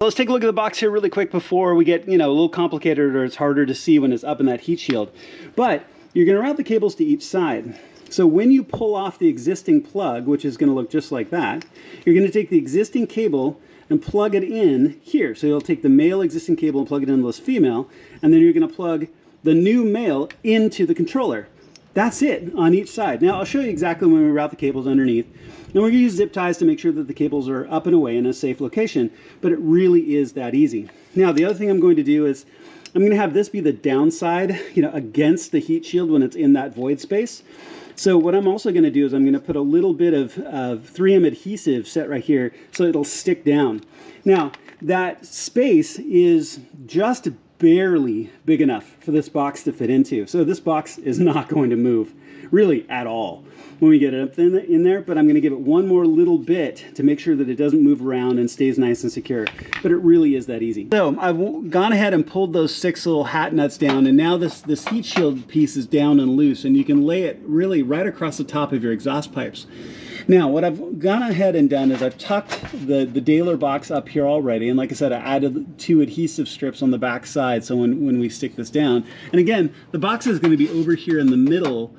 Let's take a look at the box here really quick before we get, a little complicated or it's harder to see when it's up in that heat shield. But you're going to route the cables to each side. So when you pull off the existing plug, which is going to look just like that, you're going to take the existing cable and plug it in here. So you'll take the male existing cable and plug it into this female, and then you're going to plug the new male into the controller. That's it on each side. Now I'll show you exactly when we route the cables underneath. And we're going to use zip ties to make sure that the cables are up and away in a safe location, but it really is that easy. Now the other thing I'm going to do is I'm going to have this be the downside, against the heat shield when it's in that void space. So what I'm also going to do is I'm going to put a little bit of 3M adhesive set right here so it'll stick down. Now that space is just barely big enough for this box to fit into. So this box is not going to move really at all when we get it up in there, but I'm going to give it one more little bit to make sure that it doesn't move around and stays nice and secure. But it really is that easy. So I've gone ahead and pulled those 6 little hat nuts down, and now this heat shield piece is down and loose, and you can lay it really right across the top of your exhaust pipes. Now, what I've gone ahead and done is I've tucked the Dahler box up here already, and like I said, I added 2 adhesive strips on the back side so when we stick this down. And again, the box is going to be over here in the middle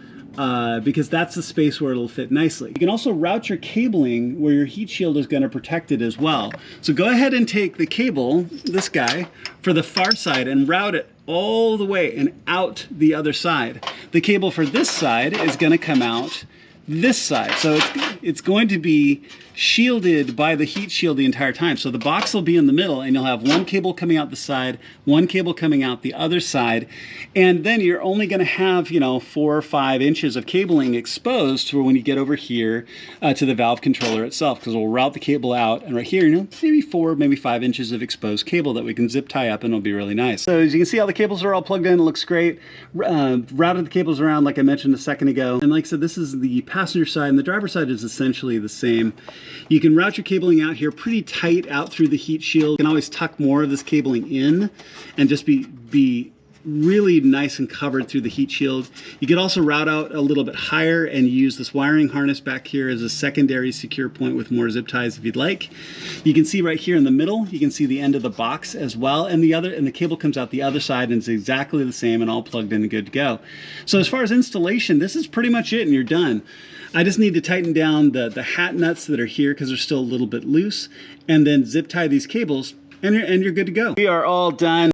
because that's the space where it'll fit nicely. You can also route your cabling where your heat shield is going to protect it as well. So go ahead and take the cable, this guy, for the far side and route it all the way and out the other side. The cable for this side is going to come out this side. So it's going to be shielded by the heat shield the entire time. So the box will be in the middle and you'll have one cable coming out the side, one cable coming out the other side. And then you're only going to have, 4 or 5 inches of cabling exposed for when you get over here to the valve controller itself, because we'll route the cable out, and right here, maybe 4, maybe 5 inches of exposed cable that we can zip tie up, and it'll be really nice. So as you can see, all the cables are all plugged in. It looks great. Routed the cables around like I mentioned a second ago. And like I said, this is the passenger side, and the driver's side is essentially the same. You can route your cabling out here pretty tight out through the heat shield. You can always tuck more of this cabling in and just be really nice and covered through the heat shield. You could also route out a little bit higher and use this wiring harness back here as a secondary secure point with more zip ties if you'd like. You can see right here in the middle, you can see the end of the box as well, and the cable comes out the other side and it's exactly the same and all plugged in and good to go. So as far as installation, this is pretty much it and you're done. I just need to tighten down the hat nuts that are here because they're still a little bit loose, and then zip tie these cables and you're good to go. We are all done.